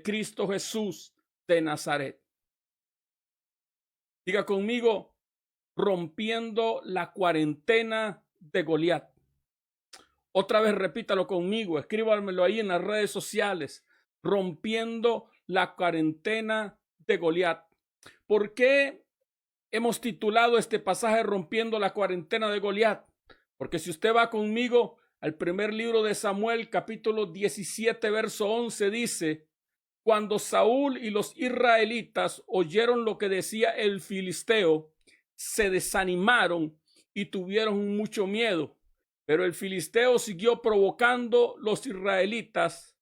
de Cristo Jesús de Nazaret. Diga conmigo, rompiendo la cuarentena de Goliat. Otra vez repítalo conmigo, escríbamelo ahí en las redes sociales. Rompiendo la cuarentena de Goliat. ¿Por qué hemos titulado este pasaje Rompiendo la cuarentena de Goliat? Porque si usted va conmigo al primer libro de Samuel, capítulo 17, verso 11, dice: cuando Saúl y los israelitas oyeron lo que decía el filisteo, se desanimaron y tuvieron mucho miedo. Pero el filisteo siguió provocando los israelitas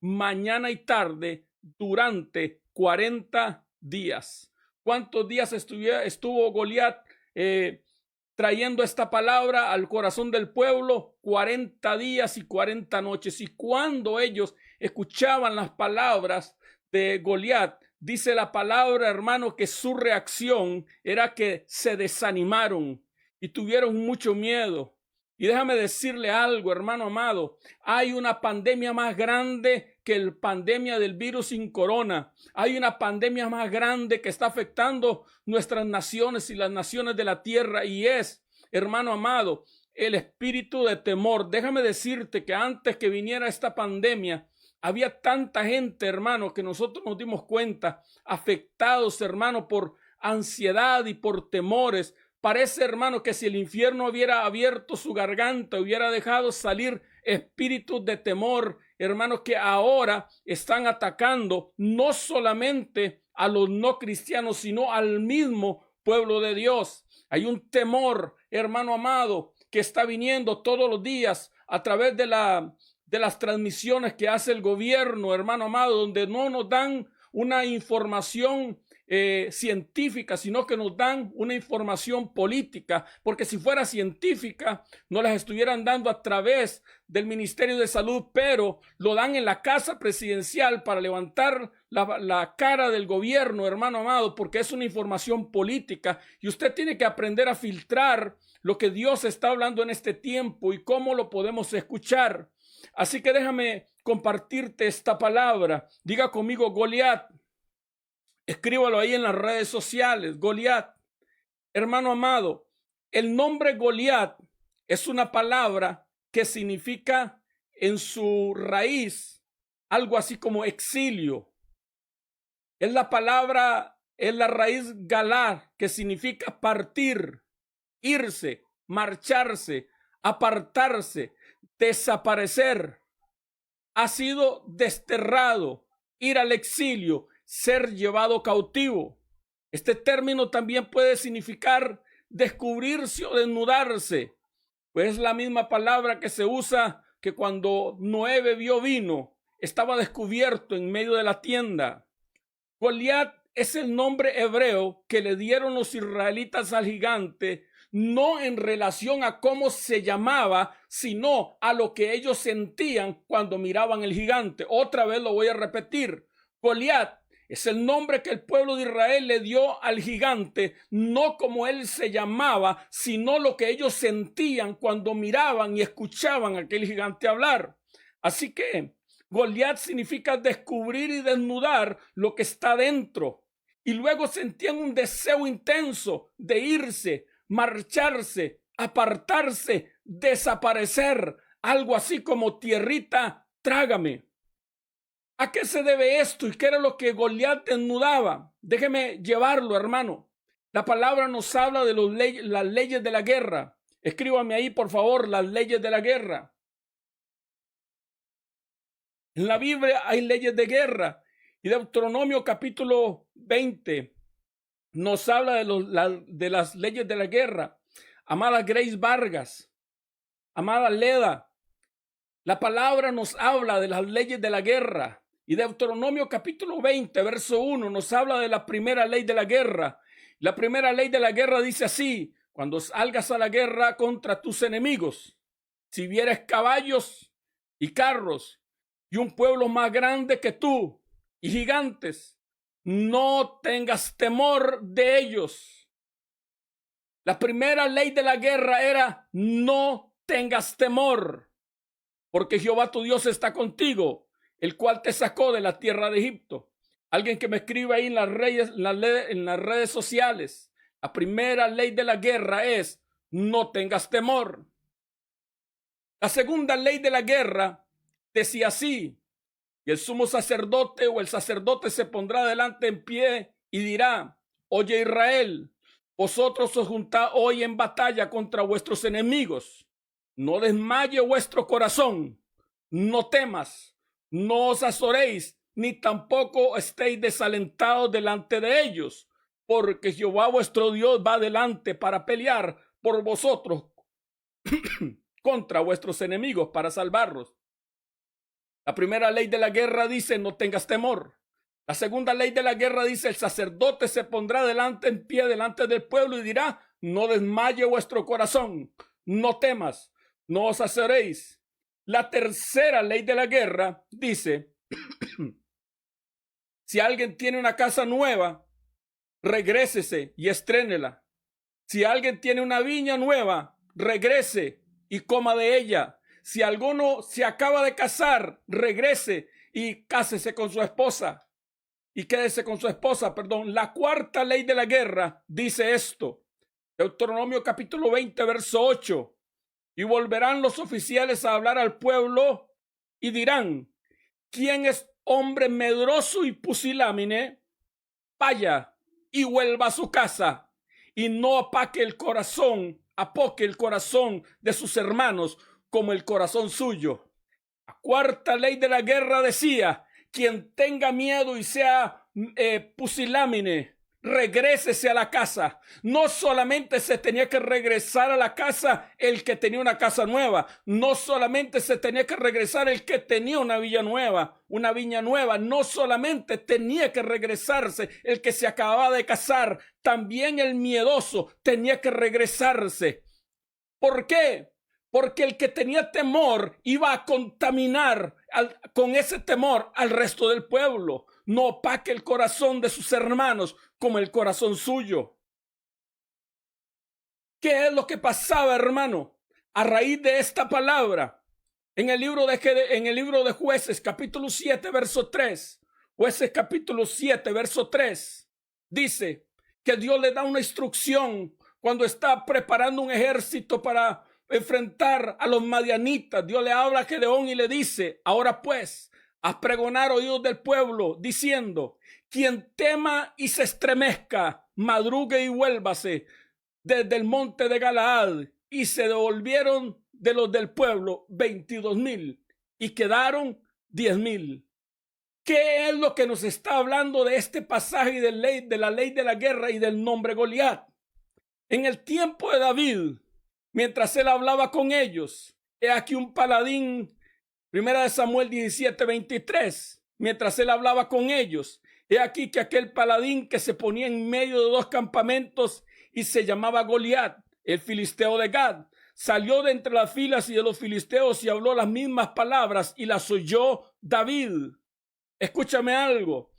mañana y tarde durante 40 días. ¿Cuántos días estuvo Goliat trayendo esta palabra al corazón del pueblo? 40 días y 40 noches. Y cuando ellos escuchaban las palabras de Goliat, dice la palabra, hermano, que su reacción era que se desanimaron y tuvieron mucho miedo. Y déjame decirle algo, hermano amado, hay una pandemia más grande que la pandemia del virus sin corona. Hay una pandemia más grande que está afectando nuestras naciones y las naciones de la tierra, y es, hermano amado, el espíritu de temor. Déjame decirte que antes que viniera esta pandemia, había tanta gente, hermano, que nosotros nos dimos cuenta, afectados, hermano, por ansiedad y por temores. Parece, hermano, que si el infierno hubiera abierto su garganta, hubiera dejado salir espíritus de temor, hermanos, que ahora están atacando no solamente a los no cristianos, sino al mismo pueblo de Dios. Hay un temor, hermano amado, que está viniendo todos los días a través de las transmisiones que hace el gobierno, hermano amado, donde no nos dan una información científica, sino que nos dan una información política, porque si fuera científica no las estuvieran dando a través del Ministerio de Salud, pero lo dan en la casa presidencial para levantar la cara del gobierno, hermano amado, porque es una información política, y usted tiene que aprender a filtrar lo que Dios está hablando en este tiempo y cómo lo podemos escuchar. Así que déjame compartirte esta palabra. Diga conmigo, Goliat. Escríbalo ahí en las redes sociales, Goliat. Hermano amado, el nombre Goliat es una palabra que significa en su raíz algo así como exilio. Es la raíz galar, que significa partir, irse, marcharse, apartarse, desaparecer. Ha sido desterrado, ir al exilio, ser llevado cautivo. Este término también puede significar descubrirse o desnudarse, pues es la misma palabra que se usa que cuando Noé bebió vino, estaba descubierto en medio de la tienda. Goliat es el nombre hebreo que le dieron los israelitas al gigante, no en relación a cómo se llamaba, sino a lo que ellos sentían cuando miraban el gigante. Otra vez lo voy a repetir. Goliat es el nombre que el pueblo de Israel le dio al gigante, no como él se llamaba, sino lo que ellos sentían cuando miraban y escuchaban a aquel gigante hablar. Así que Goliat significa descubrir y desnudar lo que está dentro. Y luego sentían un deseo intenso de irse, marcharse, apartarse, desaparecer, algo así como tierrita, trágame. ¿A qué se debe esto y qué era lo que Goliat desnudaba? Déjeme llevarlo, hermano. La palabra nos habla de las leyes de la guerra. Escríbame ahí, por favor, las leyes de la guerra. En la Biblia hay leyes de guerra. Y Deuteronomio capítulo 20 nos habla de las leyes de la guerra. Amada Grace Vargas, amada Leda, la palabra nos habla de las leyes de la guerra. Y Deuteronomio capítulo 20, verso 1, nos habla de la primera ley de la guerra. La primera ley de la guerra dice así: cuando salgas a la guerra contra tus enemigos, si vieres caballos y carros y un pueblo más grande que tú y gigantes, no tengas temor de ellos. La primera ley de la guerra era: no tengas temor, porque Jehová tu Dios está contigo. el cual te sacó de la tierra de Egipto. Alguien que me escriba ahí en las redes sociales. La primera ley de la guerra es: no tengas temor. La segunda ley de la guerra decía así: y el sumo sacerdote o el sacerdote se pondrá delante en pie y dirá: oye Israel, vosotros os juntáis hoy en batalla contra vuestros enemigos. No desmaye vuestro corazón, no temas, no os azoréis, ni tampoco estéis desalentados delante de ellos, porque Jehová vuestro Dios va adelante para pelear por vosotros contra vuestros enemigos para salvarlos. La primera ley de la guerra dice: no tengas temor. La segunda ley de la guerra dice: el sacerdote se pondrá en pie delante del pueblo y dirá: no desmaye vuestro corazón, no temas, no os azoréis. La tercera ley de la guerra dice: si alguien tiene una casa nueva, regrésese y estrénela. Si alguien tiene una viña nueva, regrese y coma de ella. Si alguno se acaba de casar, regrese y cásese con su esposa. Y quédese con su esposa, perdón. La cuarta ley de la guerra dice esto. Deuteronomio capítulo 20, verso 8. Y volverán los oficiales a hablar al pueblo y dirán: ¿quién es hombre medroso y pusilánime? Vaya y vuelva a su casa y no apoque el corazón de sus hermanos como el corazón suyo. La cuarta ley de la guerra decía: quien tenga miedo y sea pusilánime, regrésese a la casa. No solamente se tenía que regresar a la casa el que tenía una casa nueva, no solamente se tenía que regresar el que tenía una viña nueva, no solamente tenía que regresarse el que se acababa de casar, también el miedoso tenía que regresarse. ¿Por qué? Porque el que tenía temor iba a contaminar con ese temor al resto del pueblo. No opaque el corazón de sus hermanos como el corazón suyo. ¿Qué es lo que pasaba, hermano? A raíz de esta palabra, en el libro de Jueces, capítulo 7, verso 3, Jueces capítulo 7, verso 3, dice que Dios le da una instrucción cuando está preparando un ejército para enfrentar a los madianitas. Dios le habla a Gedeón y le dice: ahora pues, haz pregonar oídos del pueblo, diciendo: quien tema y se estremezca, madrugue y vuélvase desde el monte de Galaad. Y se devolvieron de los del pueblo 22,000 y quedaron 10,000. ¿Qué es lo que nos está hablando de este pasaje de la ley de la guerra y del nombre Goliat? En el tiempo de David, mientras él hablaba con ellos, he aquí un paladín, 1 Samuel 17, 23, mientras él hablaba con ellos, he aquí que aquel paladín que se ponía en medio de dos campamentos y se llamaba Goliat, el filisteo de Gad, salió de entre las filas y de los filisteos y habló las mismas palabras y las oyó David. Escúchame algo.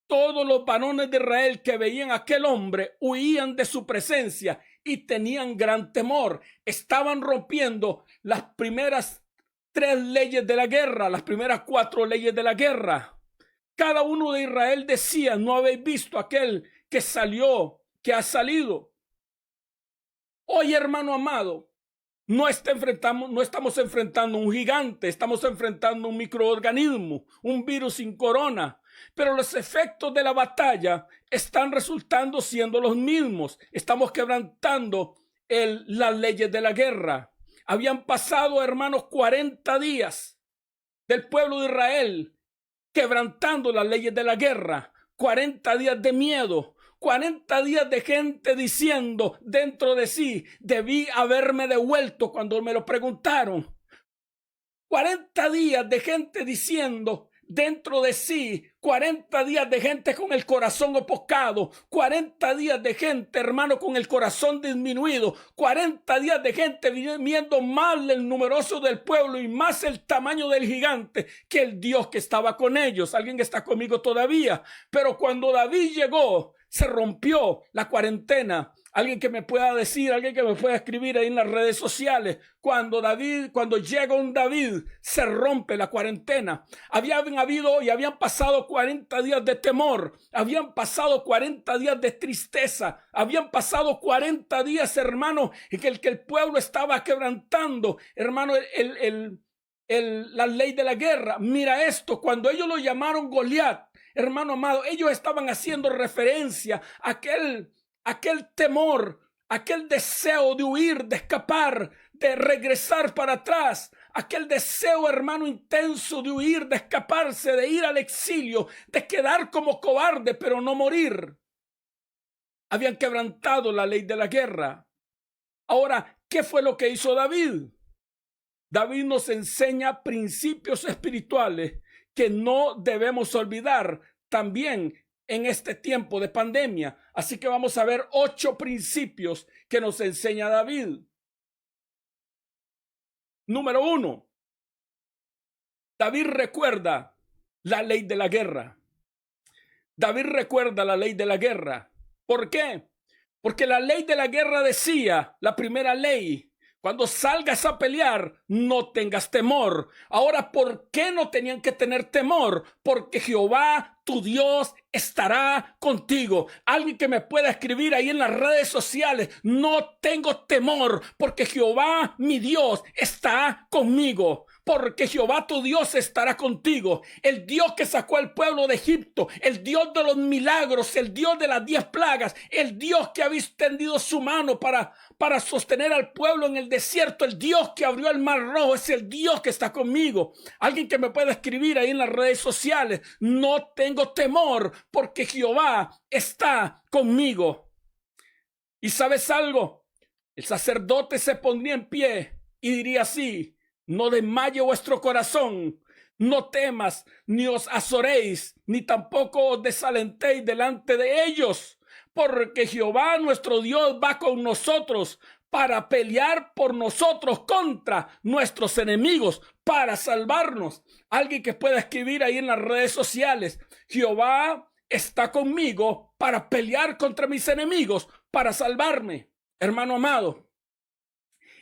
Todos los varones de Israel que veían a aquel hombre huían de su presencia y tenían gran temor. Estaban rompiendo las primeras 3 leyes de la guerra, las primeras 4 leyes de la guerra. Cada uno de Israel decía: no habéis visto aquel que salió, que ha salido. Hoy, hermano amado, no estamos enfrentando un gigante, estamos enfrentando un microorganismo, un virus sin corona. Pero los efectos de la batalla están resultando siendo los mismos. Estamos quebrantando las leyes de la guerra. Habían pasado, hermanos, 40 días del pueblo de Israel quebrantando las leyes de la guerra. 40 días de miedo. 40 días de gente diciendo dentro de sí: debí haberme devuelto cuando me lo preguntaron. 40 días de gente diciendo dentro de sí, 40 días de gente con el corazón opacado, 40 días de gente, hermano, con el corazón disminuido, 40 días de gente viendo más el numeroso del pueblo y más el tamaño del gigante que el Dios que estaba con ellos. Alguien que está conmigo todavía. Pero cuando David llegó, se rompió la cuarentena. Alguien que me pueda decir, alguien que me pueda escribir ahí en las redes sociales, cuando llega un David, se rompe la cuarentena. Habían pasado 40 días de temor, habían pasado 40 días de tristeza, habían pasado 40 días, hermano, en que el pueblo estaba quebrantando, hermano, la ley de la guerra. Mira esto, cuando ellos lo llamaron Goliat, hermano amado, ellos estaban haciendo referencia a aquel temor, aquel deseo de huir, de escapar, de regresar para atrás, aquel deseo, hermano, intenso de huir, de escaparse, de ir al exilio, de quedar como cobarde, pero no morir. Habían quebrantado la ley de la guerra. Ahora, ¿qué fue lo que hizo David? David nos enseña principios espirituales que no debemos olvidar también en este tiempo de pandemia. Así que vamos a ver 8 principios que nos enseña David. Número 1. David recuerda la ley de la guerra. David recuerda la ley de la guerra. ¿Por qué? Porque la ley de la guerra decía, la primera ley, cuando salgas a pelear, no tengas temor. Ahora, ¿por qué no tenían que tener temor? Porque Jehová, tu Dios, estará contigo. Alguien que me pueda escribir ahí en las redes sociales, no tengo temor, porque Jehová, mi Dios, está conmigo. Porque Jehová tu Dios estará contigo. El Dios que sacó al pueblo de Egipto, el Dios de los milagros, el Dios de las 10 plagas, el Dios que había extendido su mano para sostener al pueblo en el desierto, el Dios que abrió el mar rojo, es el Dios que está conmigo. Alguien que me pueda escribir ahí en las redes sociales, no tengo temor porque Jehová está conmigo. ¿Y sabes algo? El sacerdote se pondría en pie y diría así: no desmaye vuestro corazón, no temas, ni os azoréis, ni tampoco os desalentéis delante de ellos, porque Jehová nuestro Dios va con nosotros para pelear por nosotros contra nuestros enemigos, para salvarnos. Alguien que pueda escribir ahí en las redes sociales: Jehová está conmigo para pelear contra mis enemigos, para salvarme. Hermano amado,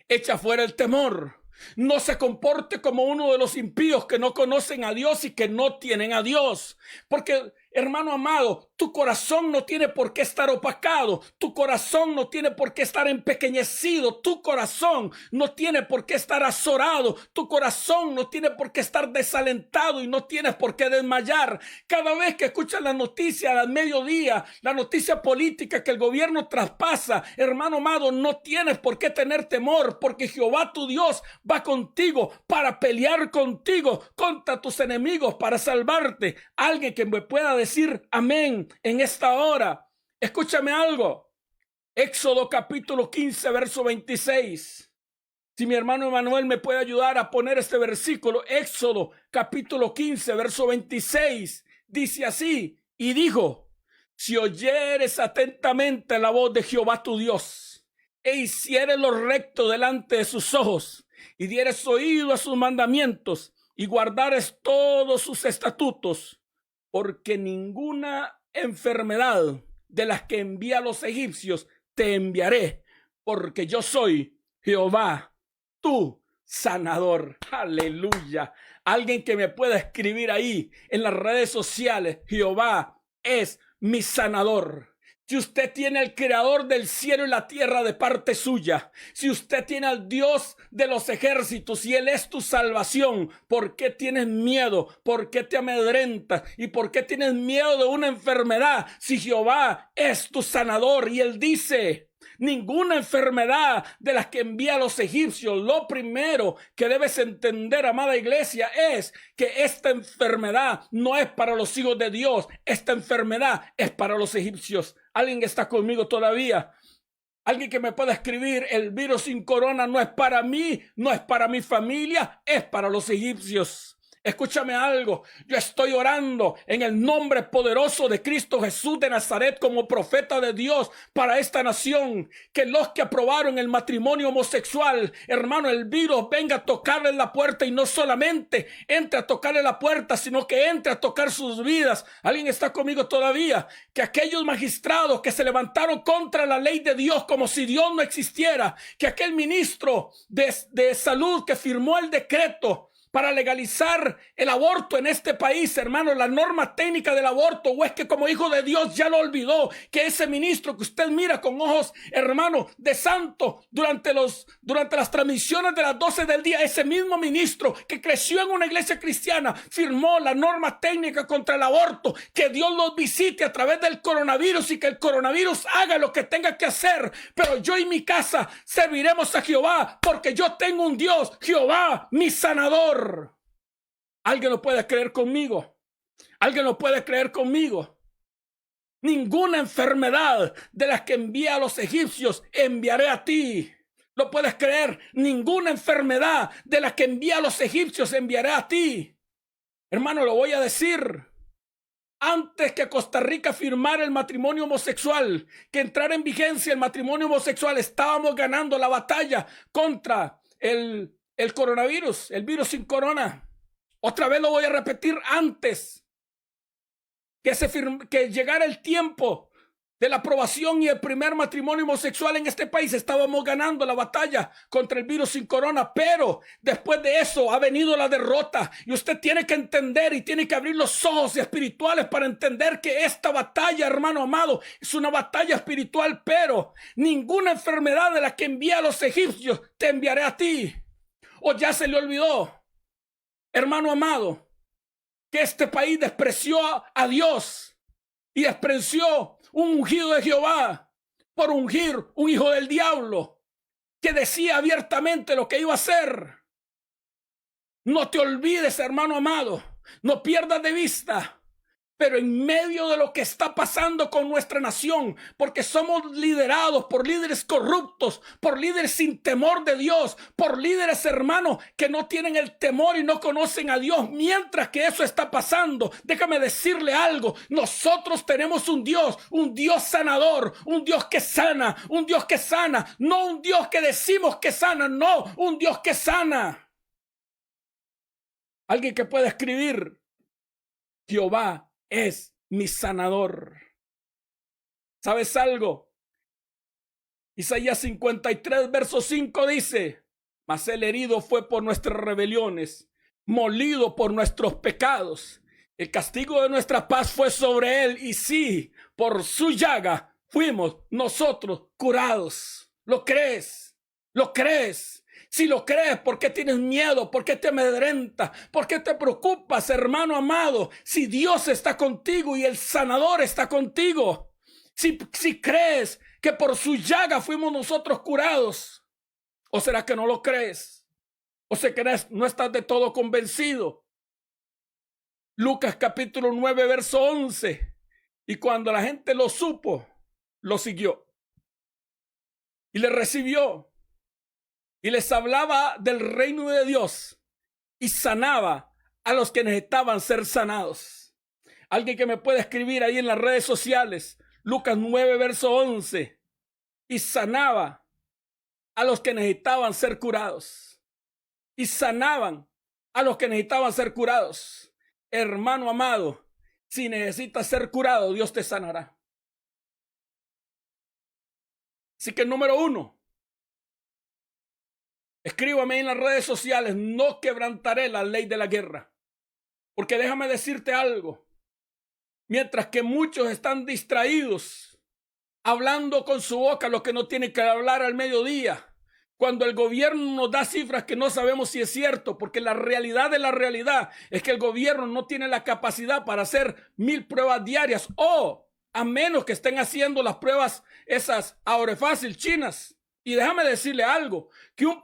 echa fuera el temor. No se comporte como uno de los impíos que no conocen a Dios y que no tienen a Dios. Porque, hermano amado, tu corazón no tiene por qué estar opacado. Tu corazón no tiene por qué estar empequeñecido. Tu corazón no tiene por qué estar azorado. Tu corazón no tiene por qué estar desalentado y no tienes por qué desmayar. Cada vez que escuchas la noticia al mediodía, la noticia política que el gobierno traspasa, hermano amado, no tienes por qué tener temor, porque Jehová tu Dios va contigo para pelear contigo contra tus enemigos, para salvarte. Alguien que me pueda decir amén en esta hora. Escúchame algo. Éxodo capítulo 15, verso 26. Si mi hermano Emanuel me puede ayudar a poner este versículo. Éxodo capítulo 15, verso 26. Dice así: y dijo: si oyeres atentamente la voz de Jehová tu Dios, e hicieres lo recto delante de sus ojos, y dieres oído a sus mandamientos, y guardares todos sus estatutos, porque ninguna enfermedad de las que envía a los egipcios te enviaré, porque yo soy Jehová, tu sanador. Aleluya. Alguien que me pueda escribir ahí en las redes sociales: Jehová es mi sanador. Si usted tiene al creador del cielo y la tierra de parte suya, si usted tiene al Dios de los ejércitos y Él es tu salvación, ¿por qué tienes miedo? ¿Por qué te amedrentas? ¿Y por qué tienes miedo de una enfermedad si Jehová es tu sanador? Y Él dice: ninguna enfermedad de las que envía a los egipcios. Lo primero que debes entender, amada iglesia, es que esta enfermedad no es para los hijos de Dios. Esta enfermedad es para los egipcios. ¿Alguien está conmigo todavía? Alguien que me pueda escribir: el virus sin corona no es para mí, no es para mi familia, es para los egipcios. Escúchame algo, yo estoy orando en el nombre poderoso de Cristo Jesús de Nazaret como profeta de Dios para esta nación, que los que aprobaron el matrimonio homosexual, hermano, el virus venga a tocarle la puerta y no solamente entre a tocarle la puerta, sino que entre a tocar sus vidas. ¿Alguien está conmigo todavía? Que aquellos magistrados que se levantaron contra la ley de Dios como si Dios no existiera, que aquel ministro de salud que firmó el decreto para legalizar el aborto en este país, hermano, la norma técnica del aborto, o es que como hijo de Dios ya lo olvidó, que ese ministro que usted mira con ojos, hermano, de santo durante las transmisiones de las 12 del día, ese mismo ministro que creció en una iglesia cristiana, firmó la norma técnica contra el aborto, que Dios los visite a través del coronavirus y que el coronavirus haga lo que tenga que hacer, pero yo y mi casa serviremos a Jehová, porque yo tengo un Dios, Jehová, mi sanador. ¿Alguien lo puede creer conmigo? ¿Alguien lo puede creer conmigo? Ninguna enfermedad de las que envié a los egipcios enviaré a ti. ¿Lo puedes creer? Ninguna enfermedad de las que envié a los egipcios enviaré a ti. Hermano, lo voy a decir. Antes que Costa Rica firmara el matrimonio homosexual, que entrara en vigencia el matrimonio homosexual, estábamos ganando la batalla contra el coronavirus, el virus sin corona. Otra vez lo voy a repetir, antes que llegara el tiempo de la aprobación y el primer matrimonio homosexual en este país, estábamos ganando la batalla contra el virus sin corona, pero después de eso ha venido la derrota y usted tiene que entender y tiene que abrir los ojos espirituales para entender que esta batalla, hermano amado, es una batalla espiritual, pero ninguna enfermedad de la que envié a los egipcios te enviaré a ti. ¿O ya se le olvidó, hermano amado, que este país despreció a Dios y despreció un ungido de Jehová por ungir un hijo del diablo que decía abiertamente lo que iba a hacer? No te olvides, hermano amado, no pierdas de vista. Pero en medio de lo que está pasando con nuestra nación, porque somos liderados por líderes corruptos, por líderes sin temor de Dios, por líderes, hermanos, que no tienen el temor y no conocen a Dios. Mientras que eso está pasando, déjame decirle algo, nosotros tenemos un Dios sanador, un Dios que sana, no un Dios que decimos que sana, no, un Dios que sana. Alguien que pueda escribir: Jehová es mi sanador. ¿Sabes algo? Isaías 53, verso 5 dice: mas el herido fue por nuestras rebeliones, molido por nuestros pecados. El castigo de nuestra paz fue sobre él, y sí, por su llaga fuimos nosotros curados. ¿Lo crees? ¿Lo crees? Si lo crees, ¿por qué tienes miedo? ¿Por qué te amedrenta? ¿Por qué te preocupas, hermano amado? Si Dios está contigo y el sanador está contigo. Si crees que por su llaga fuimos nosotros curados. ¿O será que no lo crees? ¿O se crees, no estás de todo convencido? Lucas capítulo 9, verso 11. Y cuando la gente lo supo, lo siguió. Y le recibió. Y les hablaba del reino de Dios y sanaba a los que necesitaban ser sanados. Alguien que me pueda escribir ahí en las redes sociales, Lucas 9, verso 11. Y sanaba a los que necesitaban ser curados. Y sanaban a los que necesitaban ser curados. Hermano amado, si necesitas ser curado, Dios te sanará. Así que número 1. Escríbame en las redes sociales: no quebrantaré la ley de la guerra. Porque déjame decirte algo. Mientras que muchos están distraídos, hablando con su boca lo que no tienen que hablar al mediodía, cuando el gobierno nos da cifras que no sabemos si es cierto, porque la realidad de la realidad es que el gobierno no tiene la capacidad para hacer 1000 pruebas diarias, o a menos que estén haciendo las pruebas esas ahora fácil chinas. Y déjame decirle algo, que el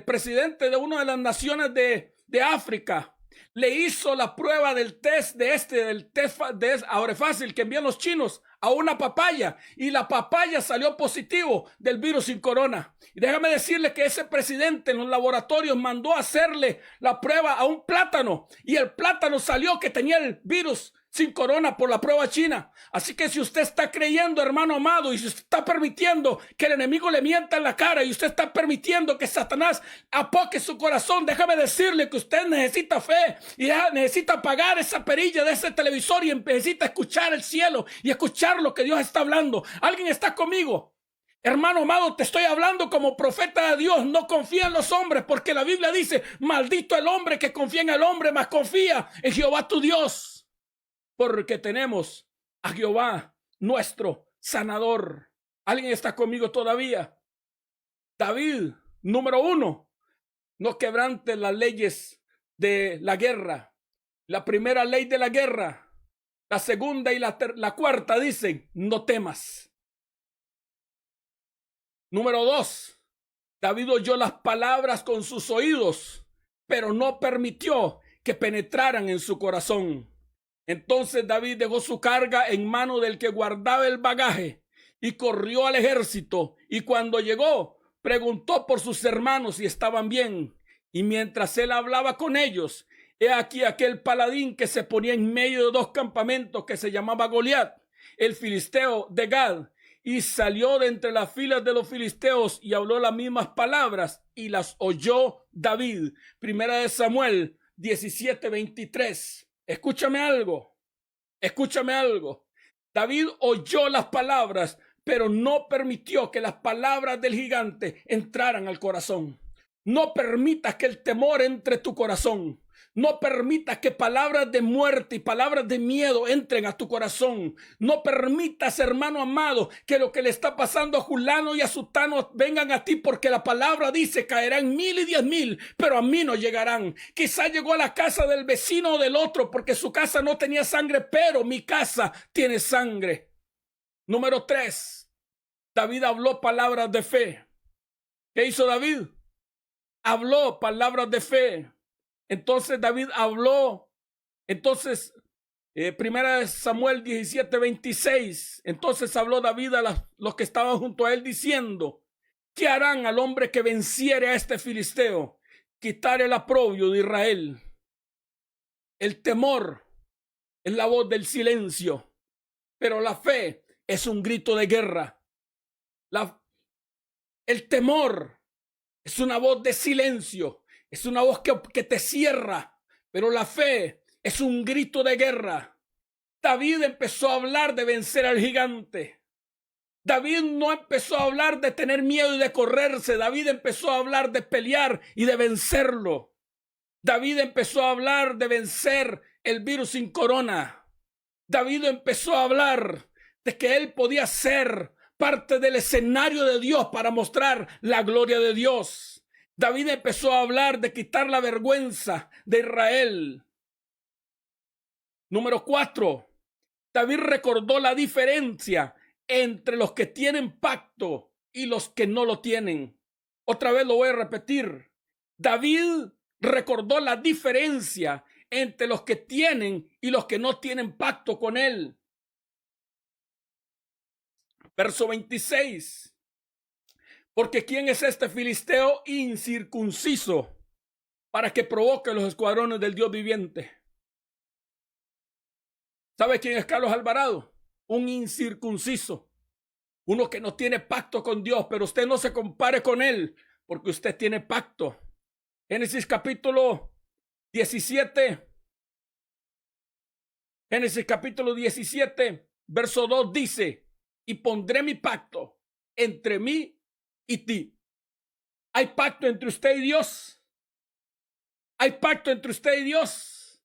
presidente de una de las naciones de África, le hizo la prueba del test de ahora fácil que envían los chinos a una papaya y la papaya salió positivo del virus sin corona. Y déjame decirle que ese presidente en los laboratorios mandó a hacerle la prueba a un plátano y el plátano salió que tenía el virus sin corona por la prueba china. Así que si usted está creyendo, hermano amado, y si usted está permitiendo que el enemigo le mienta en la cara y usted está permitiendo que Satanás apoque su corazón, déjame decirle que usted necesita fe y necesita apagar esa perilla de ese televisor y necesita escuchar el cielo y escuchar lo que Dios está hablando. ¿Alguien está conmigo? Hermano amado, te estoy hablando como profeta de Dios. No confía en los hombres, porque la Biblia dice, maldito el hombre que confía en el hombre, mas confía en Jehová tu Dios. Porque tenemos a Jehová, nuestro sanador. ¿Alguien está conmigo todavía? David, número 1, no quebrante las leyes de la guerra. La primera ley de la guerra, la segunda y la cuarta dicen, no temas. Número 2, David oyó las palabras con sus oídos, pero no permitió que penetraran en su corazón. Entonces David dejó su carga en mano del que guardaba el bagaje y corrió al ejército. Y cuando llegó, preguntó por sus hermanos si estaban bien. Y mientras él hablaba con ellos, he aquí aquel paladín que se ponía en medio de dos campamentos que se llamaba Goliat, el filisteo de Gad, y salió de entre las filas de los filisteos y habló las mismas palabras y las oyó David. Primera de Samuel 17:23. Escúchame algo. David oyó las palabras, pero no permitió que las palabras del gigante entraran al corazón. No permitas que el temor entre tu corazón. No permitas que palabras de muerte y palabras de miedo entren a tu corazón. No permitas, hermano amado, que lo que le está pasando a Julano y a Sutano vengan a ti, porque la palabra dice, caerán 1,000 y 10,000, pero a mí no llegarán. Quizá llegó a la casa del vecino o del otro, porque su casa no tenía sangre, pero mi casa tiene sangre. Número 3, David habló palabras de fe. ¿Qué hizo David? Habló palabras de fe. Entonces David habló. Entonces, primera de Samuel 17:26. Entonces habló David a los que estaban junto a él diciendo, ¿qué harán al hombre que venciere a este filisteo? Quitar el oprobio de Israel. El temor es la voz del silencio, pero la fe es un grito de guerra. El temor es una voz de silencio. Es una voz que te cierra, pero la fe es un grito de guerra. David empezó a hablar de vencer al gigante. David no empezó a hablar de tener miedo y de correrse. David empezó a hablar de pelear y de vencerlo. David empezó a hablar de vencer el virus sin corona. David empezó a hablar de que él podía ser parte del escenario de Dios para mostrar la gloria de Dios. David empezó a hablar de quitar la vergüenza de Israel. Número 4, David recordó la diferencia entre los que tienen pacto y los que no lo tienen. Otra vez lo voy a repetir. David recordó la diferencia entre los que tienen y los que no tienen pacto con él. Verso 26. Porque ¿quién es este filisteo incircunciso para que provoque los escuadrones del Dios viviente? ¿Sabe quién es Carlos Alvarado? Un incircunciso. Uno que no tiene pacto con Dios, pero usted no se compare con él, porque usted tiene pacto. Génesis capítulo 17. Génesis capítulo 17, verso 2 dice, y pondré mi pacto entre mí y ti. ¿Hay pacto entre usted y Dios? ¿Hay pacto entre usted y Dios?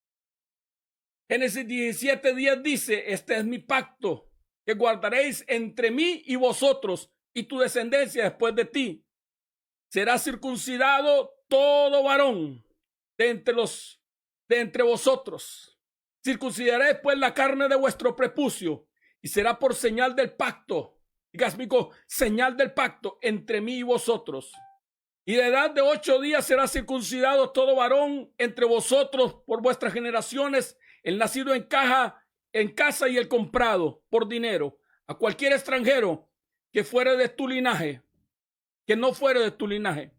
Génesis 17:10 dice, este es mi pacto que guardaréis entre mí y vosotros y tu descendencia después de ti. Será circuncidado todo varón de entre vosotros. Circuncidaré pues la carne de vuestro prepucio y será por señal del pacto. Diga, señal del pacto entre mí y vosotros. Y de edad de 8 días será circuncidado todo varón entre vosotros por vuestras generaciones, el nacido en casa y el comprado por dinero. a cualquier extranjero que fuere de tu linaje, que no fuere de tu linaje.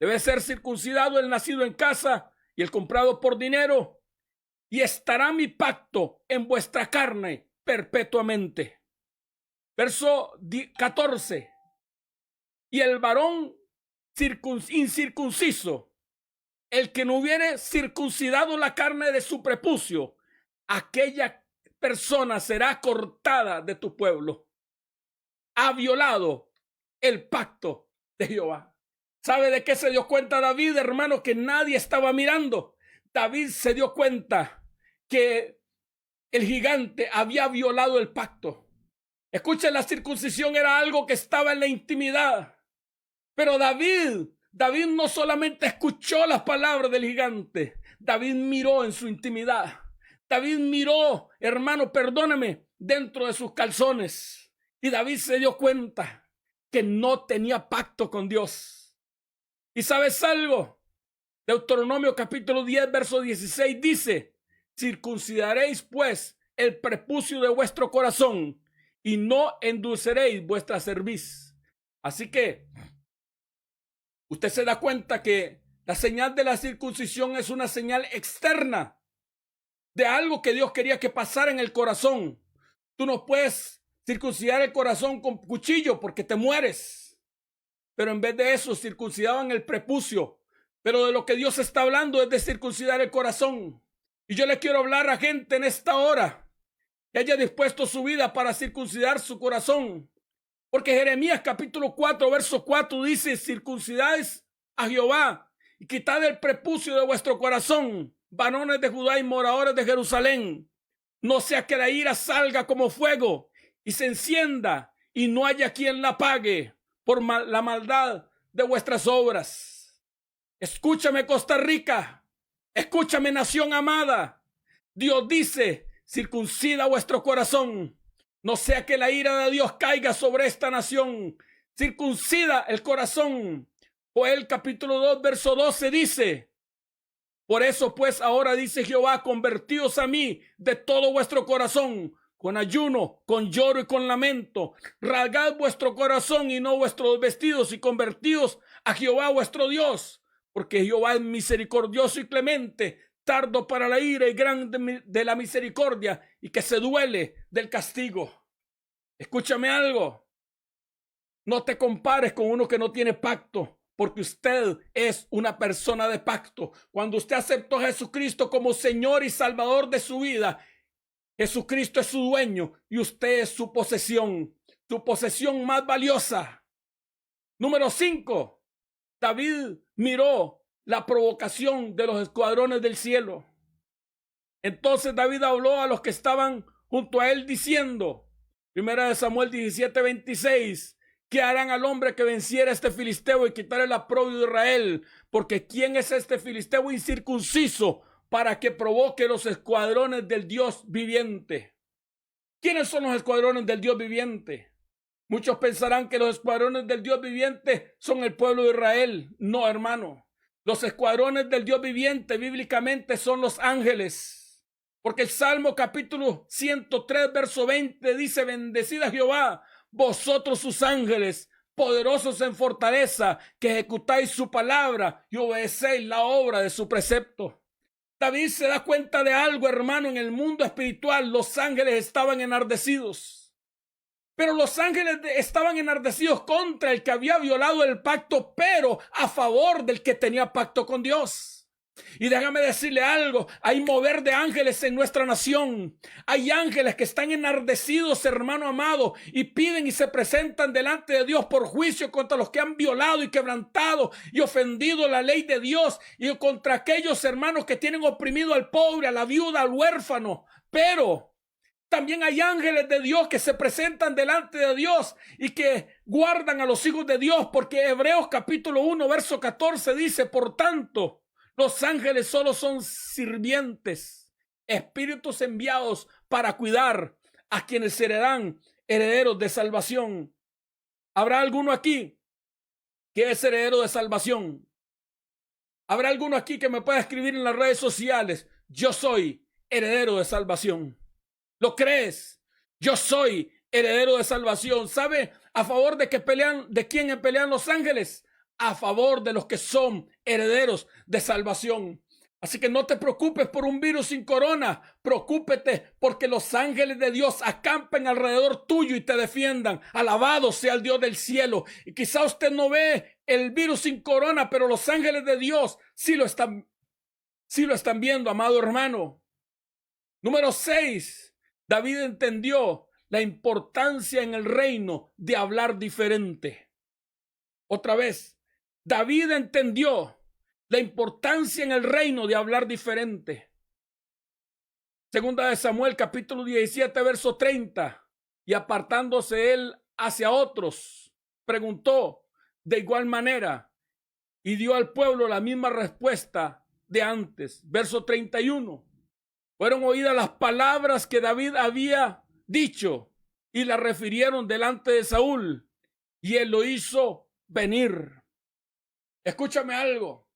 Debe ser circuncidado el nacido en casa y el comprado por dinero, y estará mi pacto en vuestra carne perpetuamente. Verso 14. Y el varón incircunciso, el que no hubiere circuncidado la carne de su prepucio, aquella persona será cortada de tu pueblo. Ha violado el pacto de Jehová. ¿Sabe de qué se dio cuenta David, hermano? Que nadie estaba mirando. David se dio cuenta que el gigante había violado el pacto. Escuchen, la circuncisión era algo que estaba en la intimidad. Pero David no solamente escuchó las palabras del gigante, David miró en su intimidad. David miró, hermano, perdóname, dentro de sus calzones. Y David se dio cuenta que no tenía pacto con Dios. ¿Y sabes algo? Deuteronomio capítulo 10, verso 16 dice: circuncidaréis pues el prepucio de vuestro corazón y no endulceréis vuestra cerviz. Así que usted se da cuenta que la señal de la circuncisión es una señal externa de algo que Dios quería que pasara en el corazón. Tú no puedes circuncidar el corazón con cuchillo porque te mueres. Pero en vez de eso, circuncidaban el prepucio. Pero de lo que Dios está hablando es de circuncidar el corazón. Y yo le quiero hablar a gente en esta hora que haya dispuesto su vida para circuncidar su corazón. Porque Jeremías capítulo 4, verso 4 dice: circuncidáis a Jehová y quitad el prepucio de vuestro corazón, varones de Judá y moradores de Jerusalén. No sea que la ira salga como fuego y se encienda y no haya quien la pague por la maldad de vuestras obras. Escúchame, Costa Rica. Escúchame, nación amada. Dios dice: circuncida vuestro corazón. No sea que la ira de Dios caiga sobre esta nación. Circuncida el corazón. Joel capítulo 2, verso 12 dice: por eso pues ahora dice Jehová, convertíos a mí de todo vuestro corazón, con ayuno, con lloro y con lamento. Rasgad vuestro corazón y no vuestros vestidos, y convertíos a Jehová vuestro Dios, porque Jehová es misericordioso y clemente, tardo para la ira y grande de la misericordia, y que se duele del castigo. Escúchame algo. No te compares con uno que no tiene pacto, porque usted es una persona de pacto. Cuando usted aceptó a Jesucristo como Señor y Salvador de su vida, Jesucristo es su dueño y usted es su posesión más valiosa. Número 5. David miró la provocación de los escuadrones del cielo. Entonces David habló a los que estaban junto a él diciendo, 1 Samuel 17, 26, ¿qué harán al hombre que venciera a este filisteo y quitarle el aprobio de Israel? Porque ¿quién es este filisteo incircunciso para que provoque los escuadrones del Dios viviente? ¿Quiénes son los escuadrones del Dios viviente? Muchos pensarán que los escuadrones del Dios viviente son el pueblo de Israel. No, hermano. Los escuadrones del Dios viviente bíblicamente son los ángeles. Porque el Salmo capítulo 103, verso 20 dice: bendecid a Jehová, vosotros sus ángeles, poderosos en fortaleza, que ejecutáis su palabra y obedecéis la obra de su precepto. David se da cuenta de algo, hermano. En el mundo espiritual los ángeles estaban enardecidos. Pero los ángeles estaban enardecidos contra el que había violado el pacto, pero a favor del que tenía pacto con Dios. Y déjame decirle algo, hay mover de ángeles en nuestra nación. Hay ángeles que están enardecidos, hermano amado, y piden y se presentan delante de Dios por juicio contra los que han violado y quebrantado y ofendido la ley de Dios, y contra aquellos hermanos que tienen oprimido al pobre, a la viuda, al huérfano. Pero también hay ángeles de Dios que se presentan delante de Dios y que guardan a los hijos de Dios, porque Hebreos capítulo 1, verso 14 dice: por tanto, los ángeles solo son sirvientes, espíritus enviados para cuidar a quienes serán herederos de salvación. ¿Habrá alguno aquí que es heredero de salvación? ¿Habrá alguno aquí que me pueda escribir en las redes sociales: yo soy heredero de salvación? ¿Lo crees? Yo soy heredero de salvación. ¿Sabe a favor de que pelean, de quién pelean los ángeles? A favor de los que son herederos de salvación. Así que no te preocupes por un virus sin corona, preocúpete porque los ángeles de Dios acampen alrededor tuyo y te defiendan. Alabado sea el Dios del cielo. Y quizá usted no ve el virus sin corona, pero los ángeles de Dios sí lo están viendo, amado hermano. Número 6, David entendió la importancia en el reino de hablar diferente. Otra vez, David entendió la importancia en el reino de hablar diferente. Segunda de Samuel, capítulo 17, verso 30. Y apartándose él hacia otros, preguntó de igual manera y dio al pueblo la misma respuesta de antes. Verso 31. Fueron oídas las palabras que David había dicho y las refirieron delante de Saúl y él lo hizo venir. Escúchame algo.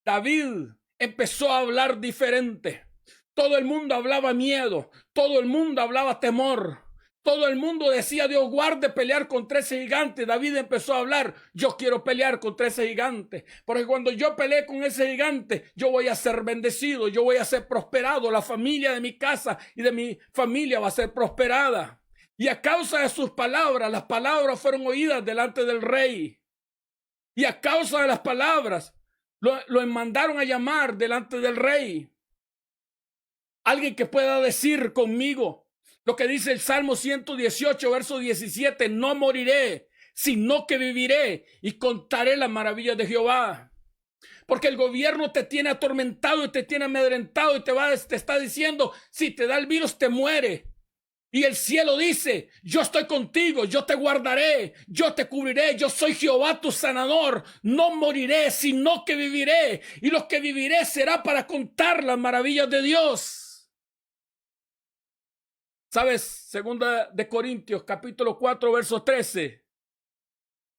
David empezó a hablar diferente. Todo el mundo hablaba miedo, todo el mundo hablaba temor, todo el mundo decía: Dios guarde pelear contra ese gigante. David empezó a hablar: yo quiero pelear contra ese gigante, porque cuando yo pelee con ese gigante, yo voy a ser bendecido, yo voy a ser prosperado, la familia de mi casa y de mi familia va a ser prosperada. Y a causa de sus palabras, las palabras fueron oídas delante del rey. Y a causa de las palabras, lo mandaron a llamar delante del rey. Alguien que pueda decir conmigo lo que dice el Salmo 118, verso 17: no moriré, sino que viviré y contaré las maravillas de Jehová. Porque el gobierno te tiene atormentado y te tiene amedrentado y te está diciendo: si te da el virus te muere. Y el cielo dice: yo estoy contigo, yo te guardaré, yo te cubriré, yo soy Jehová tu sanador, no moriré, sino que viviré, y lo que viviré será para contar las maravillas de Dios. ¿Sabes? Segunda de Corintios, capítulo 4, verso 13.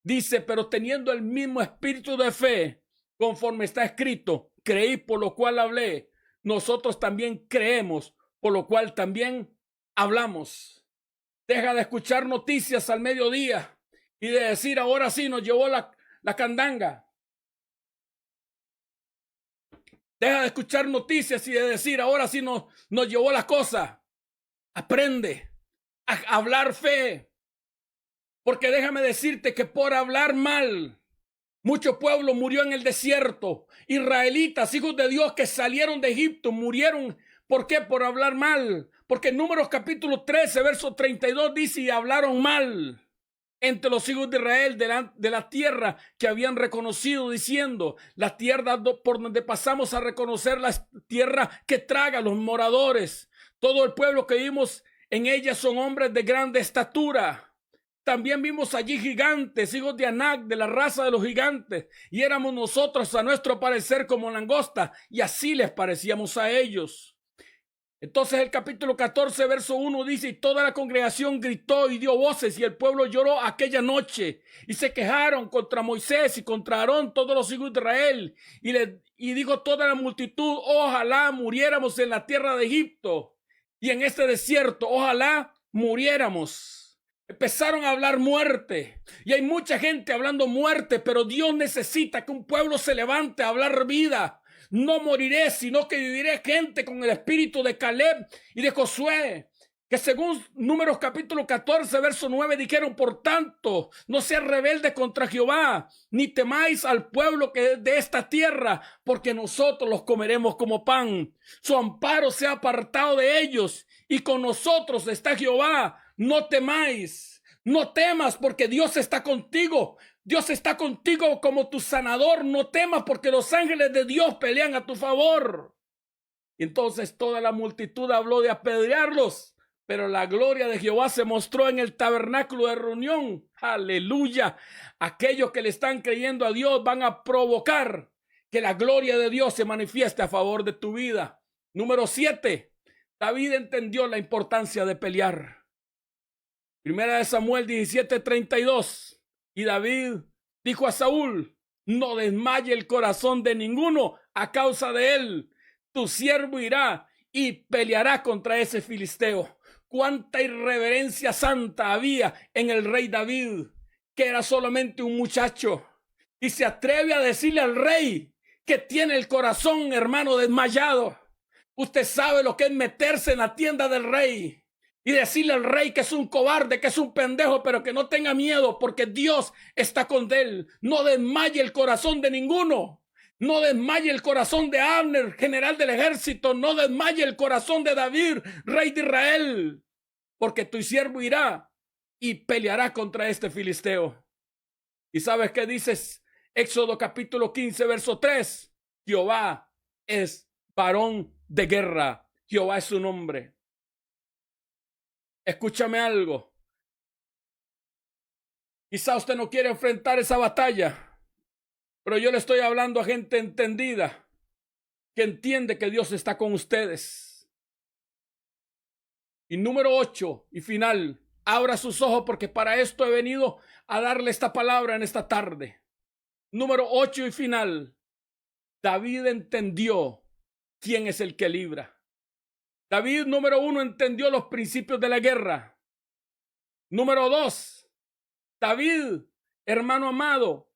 Dice: pero teniendo el mismo espíritu de fe, conforme está escrito, creí por lo cual hablé, nosotros también creemos, por lo cual también hablamos. Deja de escuchar noticias al mediodía y de decir: ahora sí nos llevó la candanga. Deja de escuchar noticias y de decir: ahora sí nos llevó la cosa. Aprende a hablar fe. Porque déjame decirte que por hablar mal, mucho pueblo murió en el desierto. Israelitas, hijos de Dios que salieron de Egipto, murieron. ¿Por qué? Por hablar mal. Porque en Números capítulo 13, verso 32 dice: y hablaron mal entre los hijos de Israel de la tierra que habían reconocido, diciendo: la tierra por donde pasamos a reconocer, la tierra que traga a los moradores. Todo el pueblo que vimos en ella son hombres de grande estatura. También vimos allí gigantes, hijos de Anac, de la raza de los gigantes, y éramos nosotros a nuestro parecer como langosta, y así les parecíamos a ellos. Entonces el capítulo 14, verso 1 dice: y toda la congregación gritó y dio voces, y el pueblo lloró aquella noche, y se quejaron contra Moisés y contra Aarón todos los hijos de Israel, y dijo toda la multitud: ojalá muriéramos en la tierra de Egipto y en este desierto, ojalá muriéramos. Empezaron a hablar muerte, y hay mucha gente hablando muerte, pero Dios necesita que un pueblo se levante a hablar vida. No moriré, sino que viviré. Gente con el espíritu de Caleb y de Josué, que según Números capítulo 14, verso 9 dijeron: por tanto, no seas rebelde contra Jehová, ni temáis al pueblo que es de esta tierra, porque nosotros los comeremos como pan. Su amparo se ha apartado de ellos, y con nosotros está Jehová. No temáis, no temas, porque Dios está contigo. Dios está contigo como tu sanador. No temas, porque los ángeles de Dios pelean a tu favor. Y entonces toda la multitud habló de apedrearlos, pero la gloria de Jehová se mostró en el tabernáculo de reunión. Aleluya. Aquellos que le están creyendo a Dios van a provocar que la gloria de Dios se manifieste a favor de tu vida. Número 7. David entendió la importancia de pelear. Primera de Samuel 17:32. Y David dijo a Saúl: no desmaye el corazón de ninguno a causa de él. Tu siervo irá y peleará contra ese filisteo. Cuánta irreverencia santa había en el rey David, que era solamente un muchacho, y se atreve a decirle al rey que tiene el corazón, hermano, desmayado. Usted sabe lo que es meterse en la tienda del rey y decirle al rey que es un cobarde, que es un pendejo, pero que no tenga miedo porque Dios está con él. No desmaye el corazón de ninguno. No desmaye el corazón de Abner, general del ejército. No desmaye el corazón de David, rey de Israel, porque tu siervo irá y peleará contra este filisteo. ¿Y sabes qué dices? Éxodo capítulo 15, verso 3. Jehová es varón de guerra. Jehová es su nombre. Escúchame algo. Quizá usted no quiere enfrentar esa batalla, pero yo le estoy hablando a gente entendida, que entiende que Dios está con ustedes. Y número 8 y final, abra sus ojos porque para esto he venido a darle esta palabra en esta tarde. Número 8 y final, David entendió quién es el que libra. David, número 1, entendió los principios de la guerra. Número 2, David, hermano amado,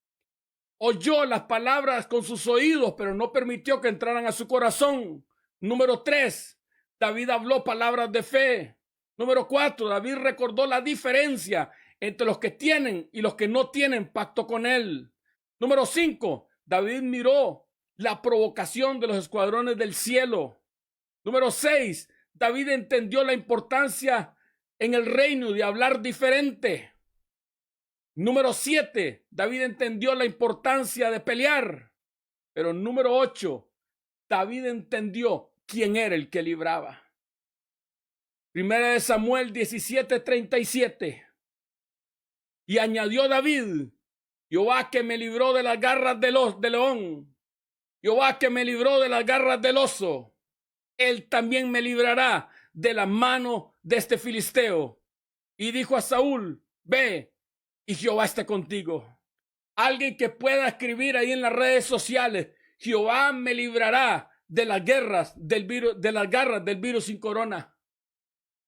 oyó las palabras con sus oídos, pero no permitió que entraran a su corazón. Número 3, David habló palabras de fe. Número 4, David recordó la diferencia entre los que tienen y los que no tienen pacto con él. Número 5, David miró la provocación de los escuadrones del cielo. Número 6, David entendió la importancia en el reino de hablar diferente. Número 7, David entendió la importancia de pelear. Pero número 8, David entendió quién era el que libraba. Primera de Samuel 17:37. Y añadió David: Jehová que me libró de las garras del león, Jehová que me libró de las garras del oso, él también me librará de la mano de este filisteo. Y dijo a Saúl: ve, y Jehová esté contigo. Alguien que pueda escribir ahí en las redes sociales: Jehová me librará de las guerras del virus, de las garras del virus sin corona.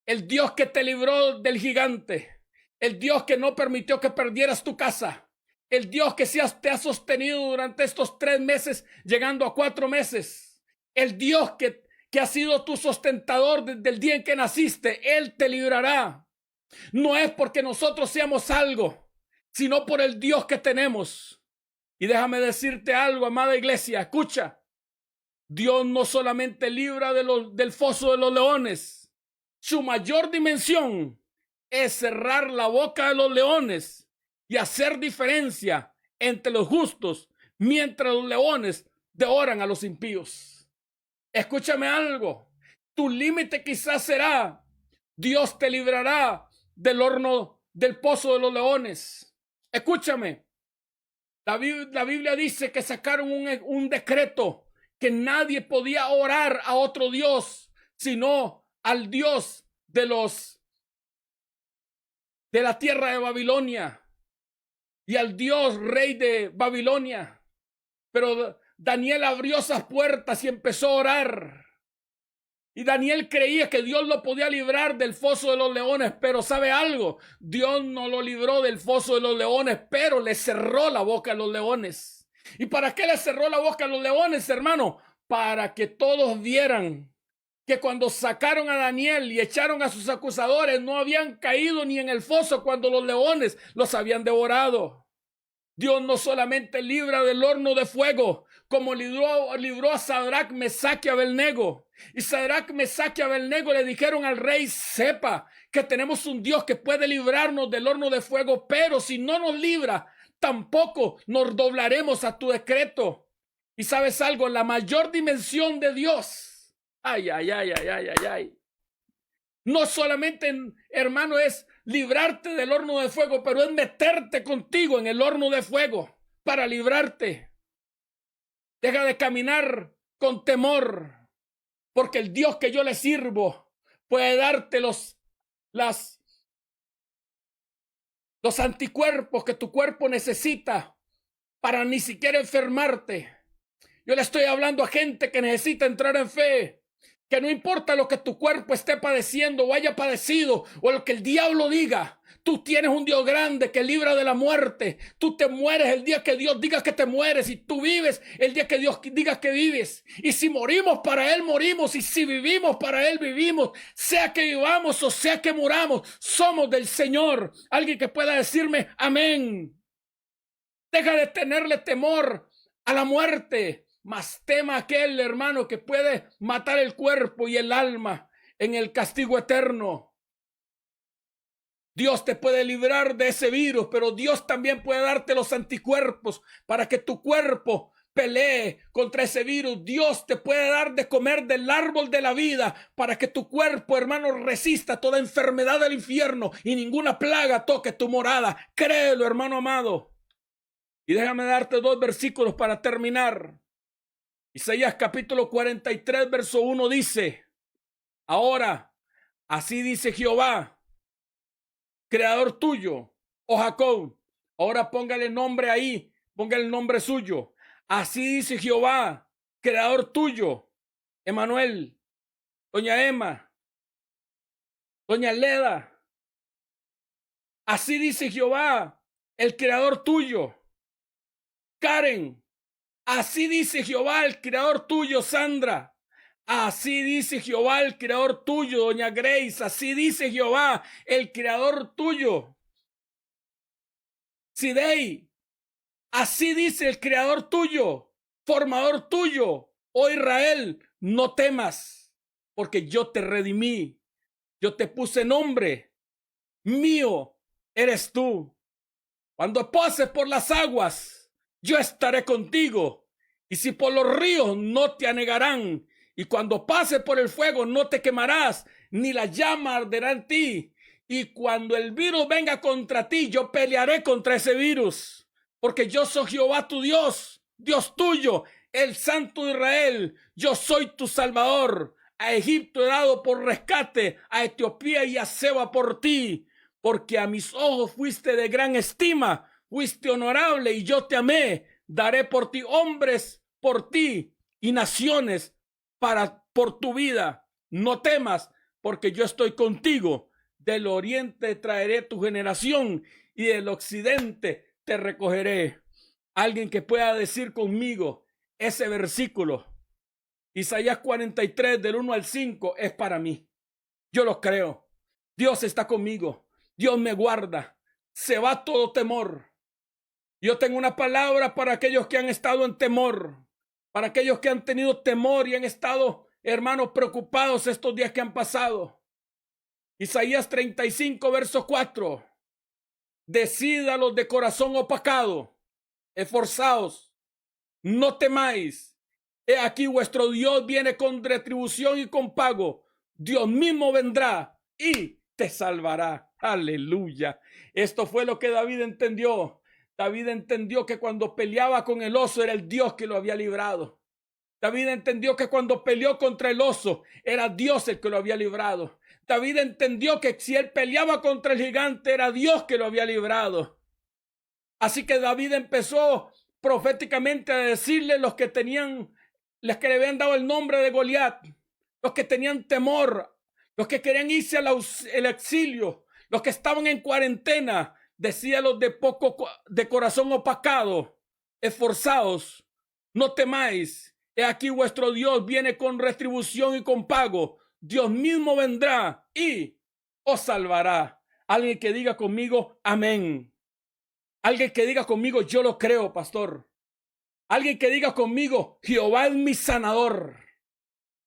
El Dios que te libró del gigante, el Dios que no permitió que perdieras tu casa, el Dios que te ha sostenido durante estos 3 meses, llegando a 4 meses, el Dios que ha sido tu sustentador desde el día en que naciste, Él te librará. No es porque nosotros seamos algo, sino por el Dios que tenemos. Y déjame decirte algo, amada iglesia, escucha. Dios no solamente libra del foso de los leones. Su mayor dimensión es cerrar la boca de los leones y hacer diferencia entre los justos mientras los leones devoran a los impíos. Escúchame algo. Tu límite quizás será: Dios te librará del horno, del pozo de los leones. Escúchame. La Biblia dice que sacaron un decreto que nadie podía orar a otro Dios, sino al Dios de la tierra de Babilonia y al Dios rey de Babilonia. Pero Daniel abrió esas puertas y empezó a orar. Y Daniel creía que Dios lo podía librar del foso de los leones, pero ¿sabe algo? Dios no lo libró del foso de los leones, pero le cerró la boca a los leones. ¿Y para qué le cerró la boca a los leones, hermano? Para que todos vieran que cuando sacaron a Daniel y echaron a sus acusadores, no habían caído ni en el foso cuando los leones los habían devorado. Dios no solamente libra del horno de fuego, como libró a Sadrach, Mesach y Abednego. Y Sadrach, Mesach y Abednego le dijeron al rey: sepa que tenemos un Dios que puede librarnos del horno de fuego, pero si no nos libra, tampoco nos doblaremos a tu decreto. Y sabes algo, la mayor dimensión de Dios, no solamente, hermano, es librarte del horno de fuego, pero es meterte contigo en el horno de fuego para librarte. Deja de caminar con temor, porque el Dios que yo le sirvo puede darte los anticuerpos que tu cuerpo necesita para ni siquiera enfermarte. Yo le estoy hablando a gente que necesita entrar en fe, que no importa lo que tu cuerpo esté padeciendo o haya padecido o lo que el diablo diga, tú tienes un Dios grande que libra de la muerte. Tú te mueres el día que Dios diga que te mueres y tú vives el día que Dios diga que vives. Y si morimos para Él, morimos. Y si vivimos para Él, vivimos. Sea que vivamos o sea que muramos, somos del Señor. Alguien que pueda decirme amén. Deja de tenerle temor a la muerte, mas tema aquel, hermano, que puede matar el cuerpo y el alma en el castigo eterno. Dios te puede librar de ese virus, pero Dios también puede darte los anticuerpos para que tu cuerpo pelee contra ese virus. Dios te puede dar de comer del árbol de la vida para que tu cuerpo, hermano, resista toda enfermedad del infierno y ninguna plaga toque tu morada. Créelo, hermano amado. Y déjame darte 2 versículos para terminar. Isaías capítulo 43, verso 1 dice: ahora, así dice Jehová, creador tuyo, oh Jacob. Ahora póngale nombre ahí, póngale el nombre suyo. Así dice Jehová, creador tuyo, Emanuel, doña Emma, doña Leda. Así dice Jehová, el creador tuyo, Karen. Así dice Jehová, el creador tuyo, Sandra. Así dice Jehová, el creador tuyo, doña Grace. Así dice Jehová, el creador tuyo, Sidey. Así dice el creador tuyo, formador tuyo, oh Israel, no temas, porque yo te redimí. Yo te puse nombre. Mío eres tú. Cuando pases por las aguas, yo estaré contigo. Y si por los ríos, no te anegarán. Y cuando pases por el fuego, no te quemarás, ni la llama arderá en ti. Y cuando el virus venga contra ti, yo pelearé contra ese virus. Porque yo soy Jehová tu Dios, Dios tuyo, el Santo de Israel. Yo soy tu Salvador. A Egipto he dado por rescate, a Etiopía y a Seba por ti. Porque a mis ojos fuiste de gran estima, fuiste honorable y yo te amé. Daré por ti hombres por ti y naciones por tu vida. No temas, porque yo estoy contigo. Del oriente traeré tu generación y del occidente te recogeré. Alguien que pueda decir conmigo ese versículo, Isaías 43 del 1 al 5, es para mí. Yo lo creo. Dios está conmigo. Dios me guarda. Se va todo temor. Yo tengo una palabra para aquellos que han estado en temor, para aquellos que han tenido temor y han estado, hermanos, preocupados estos días que han pasado. Isaías 35, verso 4. Decídalos de corazón opacado, esforzaos, no temáis. He aquí vuestro Dios viene con retribución y con pago. Dios mismo vendrá y te salvará. Aleluya. Esto fue lo que David entendió. David entendió que cuando peleaba con el oso era el Dios que lo había librado. David entendió que cuando peleó contra el oso era Dios el que lo había librado. David entendió que si él peleaba contra el gigante era Dios que lo había librado. Así que David empezó proféticamente a decirle los que tenían, los que le habían dado el nombre de Goliat, los que tenían temor, los que querían irse al exilio, los que estaban en cuarentena, decía los de corazón opacado, esforzaos, no temáis. He aquí vuestro Dios viene con retribución y con pago. Dios mismo vendrá y os salvará. Alguien que diga conmigo, amén. Alguien que diga conmigo, yo lo creo, pastor. Alguien que diga conmigo, Jehová es mi sanador.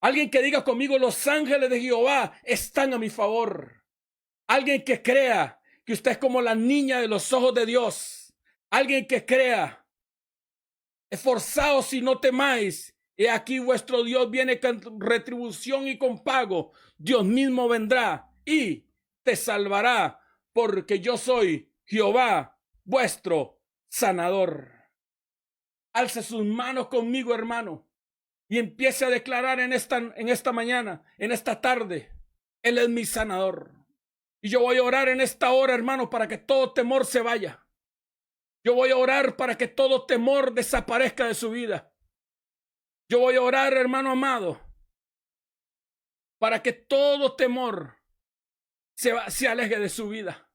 Alguien que diga conmigo, los ángeles de Jehová están a mi favor. Alguien que crea que usted es como la niña de los ojos de Dios. Alguien que crea, esforzaos y no temáis. He aquí vuestro Dios viene con retribución y con pago. Dios mismo vendrá y te salvará, porque yo soy Jehová, vuestro sanador. Alce sus manos conmigo, hermano, y empiece a declarar en esta mañana, en esta tarde, Él es mi sanador. Y yo voy a orar en esta hora, hermano, para que todo temor se vaya. Yo voy a orar para que todo temor desaparezca de su vida. Yo voy a orar, hermano amado, para que todo temor se aleje de su vida.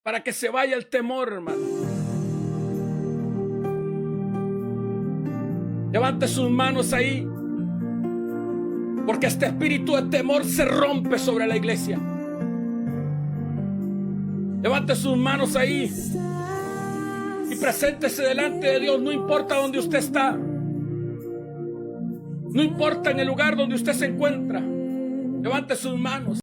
Para que se vaya el temor, hermano. Levante sus manos ahí. Porque este espíritu de temor se rompe sobre la iglesia. Levante sus manos ahí. Y preséntese delante de Dios. No importa dónde usted está. No importa en el lugar donde usted se encuentra. Levante sus manos.